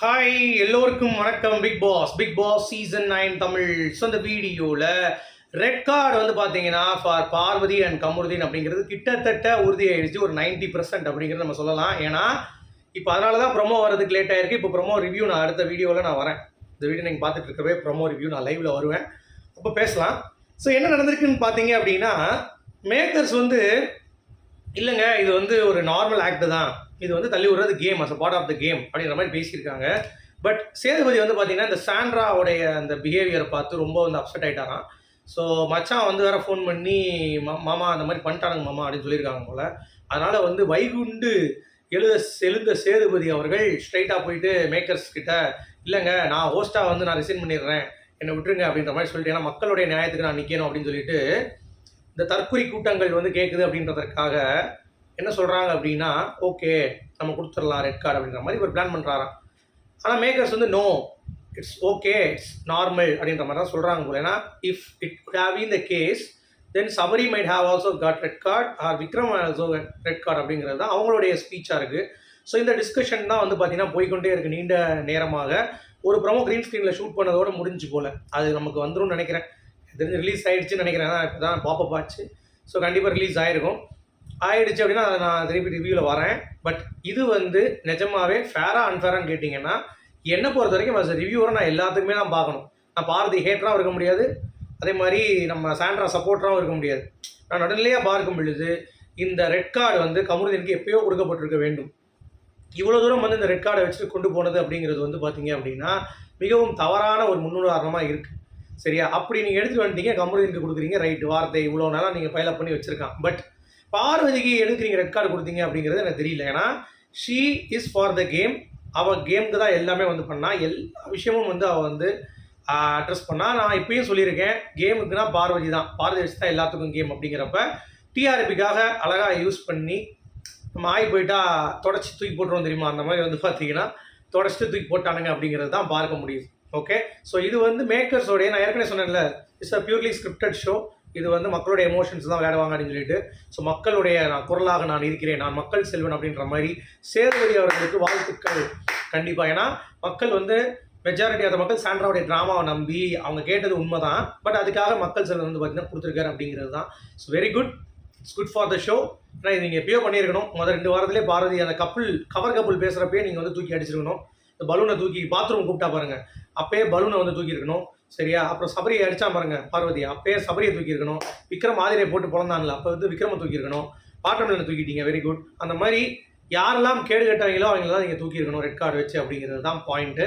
Hi எல்லோருக்கும் வணக்கம். Bigg Boss season 9 Tamil. So இந்த வீடியோவில் ரெட் கார்டு வந்து பார்த்தீங்கன்னா ஃபார் பார்வதி அண்ட் கமருதீன் அப்படிங்கிறது கிட்டத்தட்ட உறுதியாயிடுச்சு. ஒரு 90% அப்படிங்கிறது நம்ம சொல்லலாம். ஏன்னா இப்போ அதனால தான் ப்ரொமோ வரதுக்கு லேட் ஆயிருக்கு. இப்போ ப்ரொமோ ரிவ்யூ நான் அடுத்த வீடியோவில் நான் வரேன். இந்த வீடியோ நீங்கள் பார்த்துட்டு இருக்கவே ப்ரொமோ ரிவ்யூ நான் லைவில் வருவேன், அப்போ பேசலாம். ஸோ என்ன நடந்திருக்குன்னு பார்த்தீங்க அப்படின்னா, மேக்கர்ஸ் வந்து இல்லைங்க இது வந்து ஒரு நார்மல் ஆக்ட் தான், இது வந்து தள்ளி விடுறது game, as a part of the game அப்படிங்கிற மாதிரி பேசியிருக்காங்க. பட் சேதுபதி வந்து பார்த்தீங்கன்னா இந்த சாண்ட்ராவுடைய அந்த பிஹேவியரை பார்த்து ரொம்ப வந்து அப்செட் ஆகிட்டாராம். ஸோ மச்சான் வந்து வேறு ஃபோன் பண்ணி மாமா அந்த மாதிரி பண்ணிட்டானுங்க மாமா அப்படின்னு சொல்லியிருக்காங்க போல். அதனால் வந்து வைகுண்டு எழுந்த சேதுபதி அவர்கள் ஸ்ட்ரைட்டாக போயிட்டு மேக்கர்ஸ் கிட்ட, இல்லைங்க நான் ஹோஸ்ட்டாக வந்து நான் ரிசைன் பண்ணிடுறேன், என்னை விட்டுருங்க அப்படின்ற மாதிரி சொல்லிட்டு, ஏன்னா மக்களுடைய நியாயத்துக்கு நான் நிற்கணும் அப்படின்னு சொல்லிட்டு இந்த தற்கொலை கூட்டங்கள் வந்து கேட்குது அப்படின்றதுக்காக என்ன சொல்கிறாங்க அப்படின்னா, ஓகே நம்ம கொடுத்துடலாம் ரெட் கார்டு அப்படின்ற மாதிரி ஒரு பிளான் பண்ணுறாராம். ஆனால் மேக்கர்ஸ் வந்து no, it's okay, it's normal அப்படின்ற மாதிரி தான் சொல்கிறாங்க போல. ஏன்னா if it could have been the case then Sabari might have also got red card or Vikram also red card அப்படிங்கிறது தான் அவங்களுடைய ஸ்பீச்சாக இருக்குது. ஸோ இந்த டிஸ்கஷன் தான் வந்து பார்த்தீங்கன்னா போய்கொண்டே இருக்குது நீண்ட நேரமாக. ஒரு ப்ரொமோ க்ரீன் ஸ்க்ரீனில் ஷூட் பண்ணதோடு முடிஞ்சு போல். அது நமக்கு வந்துடும் நினைக்கிறேன், தெரிஞ்சு ரிலீஸ் ஆகிடுச்சுன்னு நினைக்கிறேன். இப்போ தான் பாப்பப் ஆச்சு. ஸோ கண்டிப்பாக ரிலீஸ் ஆகிடுச்சு அப்படின்னா அதை நான் திருப்பி ரிவ்யூவில் வரேன். பட் இது வந்து நிஜமாவே ஃபேராக அன்ஃபேரான்னு கேட்டிங்கன்னா, என்னை பொறுத்த வரைக்கும் அஸ் ரிவ்யூவரை நான் எல்லாத்துக்குமே தான் பார்க்கணும். நான் பாரதி ஹேட்டராகவும் இருக்க முடியாது, அதே மாதிரி நம்ம சாண்ட்ரா சப்போர்ட்டராகவும் இருக்க முடியாது. நான் நடுநிலையாக பார்க்கும் பொழுது இந்த ரெட் கார்டு வந்து கமருதீனுக்கு எப்பயோ கொடுக்கப்பட்டிருக்க வேண்டும். இவ்வளோ தூரம் வந்து இந்த ரெட் கார்டை வச்சுட்டு கொண்டு போனது அப்படிங்கிறது வந்து பார்த்தீங்க அப்படின்னா மிகவும் தவறான ஒரு முன்னுதாரணமாக இருக்குது. சரியா? அப்படி நீங்கள் எடுத்துகிட்டு வந்துட்டீங்க, கமருதீனுக்கு கொடுக்குறீங்க, ரைட்டு, வார்த்தை இவ்வளோ நேரம் நீங்கள் பைலப் பண்ணி வச்சுருக்கான். பட் பார்வதிக்கு எடுக்கிறீங்க ரெட் கார்டு கொடுத்தீங்க அப்படிங்கிறது எனக்கு தெரியல. ஏன்னா she is for the game. அவள் கேமுக்கு தான் எல்லாமே வந்து பண்ணால், எல்லா விஷயமும் வந்து அவள் வந்து அட்ரஸ் பண்ணால். நான் இப்பயும் சொல்லியிருக்கேன், கேமுக்குன்னா பார்வதி தான், பார்வதி வச்சு தான் எல்லாத்துக்கும் கேம். அப்படிங்கிறப்ப டிஆர்பிக்காக அழகாக யூஸ் பண்ணி நம்ம ஆகி போயிட்டா தொடச்சி தூக்கி போட்டுருவோம் தெரியுமா, அந்த மாதிரி வந்து பார்த்தீங்கன்னா தொடச்சிட்டு தூக்கி போட்டானுங்க அப்படிங்கிறது தான் பார்க்க முடியுது. ஓகே, ஸோ இது வந்து மேக்கர்ஸோடைய, நான் ஏற்கனவே சொன்னேன்ல, it's a purely scripted show. இது வந்து மக்களுடைய எமோஷன்ஸ் தான் விளையாடுவாங்க அப்படின்னு சொல்லிட்டு, ஸோ மக்களுடைய நான் குரலாக நான் இருக்கிறேன், நான் மக்கள் செல்வன் அப்படின்ற மாதிரி சேதுபதி அவர்களுக்கு வாழ்த்துக்கள் கண்டிப்பாக. ஏன்னா மக்கள் வந்து மெஜாரிட்டி ஆஃப் மக்கள் சாண்ட்ராவுடைய ட்ராமாவை நம்பி அவங்க கேட்டது உண்மை தான். பட் அதுக்காக மக்கள் செல்வன் வந்து பார்த்தீங்கன்னா கொடுத்துருக்காரு அப்படிங்கிறது தான். So very good, it's good for the show. ஏன்னா இது நீங்கள் எப்பயோ பண்ணியிருக்கணும். முதல் 2 வாரத்திலே பார்வதி அந்த கவர் கப்புள் பேசுகிறப்பே நீங்கள் வந்து தூக்கி அடிச்சிருக்கணும். இந்த பலூனை தூக்கி பாத்ரூம் கூப்பிட்டா பாருங்கள், அப்பயே பலூனை வந்து தூக்கியிருக்கணும். சரியா? அப்புறம் சபரியை அடித்தா பாருங்க பார்வதி, அப்பயே சபரியை தூக்கியிருக்கணும். விக்ரம் ஆதிரியை போட்டு பிறந்தான்ல, அப்போ வந்து விக்ரமை தூக்கியிருக்கணும். பாட்டமில் தூக்கிட்டீங்க, வெரி குட். அந்த மாதிரி யாரெல்லாம் கேடு கட்டாங்களோ அவங்களெல்லாம் நீங்கள் தூக்கியிருக்கணும் ரெட் கார்டு வச்சு அப்படிங்கிறது தான் பாயிண்ட்டு.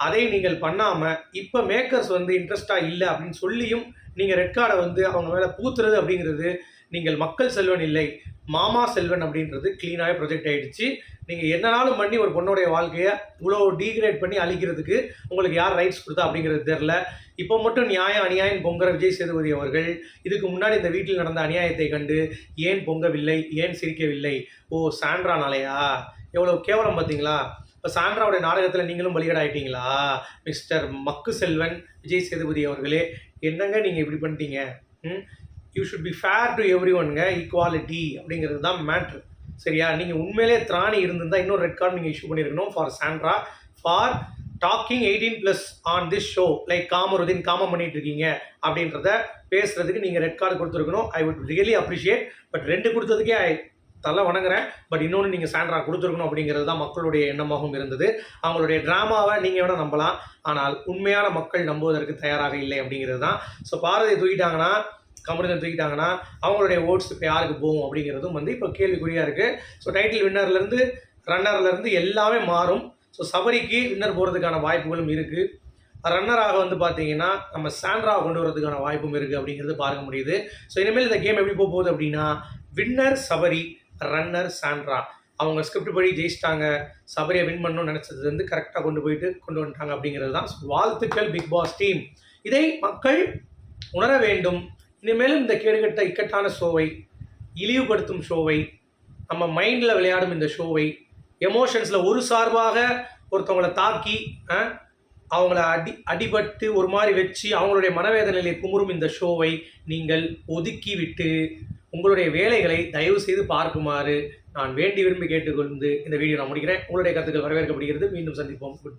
அதை நீங்கள் பண்ணாமல் இப்போ மேக்கர்ஸ் வந்து இன்ட்ரெஸ்டாக இல்லை அப்படின்னு சொல்லியும் நீங்கள் ரெட் கார்டை வந்து அவங்க மேலே பூத்துறது அப்படிங்கிறது, நீங்கள் மக்கள் செல்வன் இல்லை, மாமா செல்வன் அப்படின்றது க்ளீனாகவே ப்ரொஜெக்ட் ஆகிடுச்சு. நீங்கள் என்னனாலும் பண்ணி ஒரு பொண்ணுடைய வாழ்க்கையை இவ்வளோ டீக்ரேட் பண்ணி அழிக்கிறதுக்கு உங்களுக்கு யார் ரைட்ஸ் கொடுத்தா அப்படிங்கிறது தெரில. இப்போ மட்டும் நியாயம் அநியாயம் பொங்குற விஜய் சேதுபதி அவர்கள் இதுக்கு முன்னாடி இந்த வீட்டில் நடந்த அநியாயத்தை கண்டு ஏன் பொங்கவில்லை, ஏன் சிரிக்கவில்லை? ஓ சாண்ட்ரானாலையா? எவ்வளோ கேவலம் பார்த்தீங்களா? இப்போ சாண்ட்ராவுடைய நாடகத்தில் நீங்களும் பலிகடாயிட்டீங்களா? மிஸ்டர் மக்கு செல்வன் விஜய் சேதுபதி அவர்களே, என்னங்க நீங்கள் இப்படி பண்ணிட்டீங்க? You should be fair to every ஒன்ங்க, ஈக்குவாலிட்டி அப்படிங்கிறது தான் மேட்ரு. சரியா? நீங்கள் உண்மையிலே திராணி இருந்திருந்தால் இன்னொரு ரெட் கார்டு நீங்கள் இஷ்யூ பண்ணியிருக்கணும் for Sandra, for talking 18+ on this show. Like Kamarudeen காமம் பண்ணிட்டு இருக்கீங்க அப்படின்றத பேசுறதுக்கு நீங்கள் ரெட் கார்டு கொடுத்துருக்கணும். I would really appreciate. But 2 கொடுத்ததுக்கே தலை வணங்குறேன். பட் இன்னொன்று நீங்கள் சாண்ட்ரா கொடுத்துருக்கணும் அப்படிங்கிறது தான் மக்களுடைய எண்ணமாகவும் இருந்தது. அவங்களுடைய ட்ராமாவை நீங்கள் வேணால் நம்பலாம், ஆனால் உண்மையான மக்கள் நம்புவதற்கு தயாராக இல்லை அப்படிங்கிறது தான். ஸோ பார்வதியை தூக்கிட்டாங்கன்னா, கமருதீன் தூக்கிட்டாங்கன்னா அவங்களுடைய ஓட்ஸ் இப்போ யாருக்கு போகும் அப்படிங்கிறதும் வந்து இப்போ கேள்விக்குறியாக இருக்குது. ஸோ டைட்டில் வின்னர்லேருந்து ரன்னர்லேருந்து எல்லாமே மாறும். ஸோ சபரிக்கு வின்னர் போகிறதுக்கான வாய்ப்புகளும் இருக்குது. ரன்னராக வந்து பார்த்தீங்கன்னா நம்ம சாண்ட்ராவை கொண்டு வரதுக்கான வாய்ப்பும் இருக்குது அப்படிங்கிறது பார்க்க முடியுது. ஸோ இனிமேல் இந்த கேம் எப்படி போகுது அப்படின்னா, வின்னர் சபரி, ரன்னர் சாண்ட்ரா. அவங்க ஸ்கிரிப்ட் படி ஜெயிச்சிட்டாங்க. சபரியை வின் பண்ணணும்னு நினச்சது வந்து கரெக்டாக கொண்டு வந்துட்டாங்க அப்படிங்கிறது தான். வாழ்த்துக்கள் பிக் பாஸ் டீம். இதை மக்கள் உணர வேண்டும். இனிமேலும் இந்த கேடுகட்ட இக்கட்டான ஷோவை, இழிவுபடுத்தும் ஷோவை, நம்ம மைண்டில் விளையாடும் இந்த ஷோவை, எமோஷன்ஸில் ஒரு சார்பாக ஒருத்தவங்களை தாக்கி அவங்கள அடிபட்டு ஒரு மாதிரி வச்சு அவங்களுடைய மனவேதனையை குமுறும் இந்த ஷோவை நீங்கள் ஒதுக்கி விட்டு உங்களுடைய வேலைகளை தயவு செய்து பார்க்குமாறு நான் வேண்டி விரும்பி கேட்டுக்கொண்டு இந்த வீடியோ நான் முடிக்கிறேன். உங்களுடைய கருத்துக்கள் வரவேற்கப்படுகிறது. மீண்டும் சந்திப்போம். Good bye.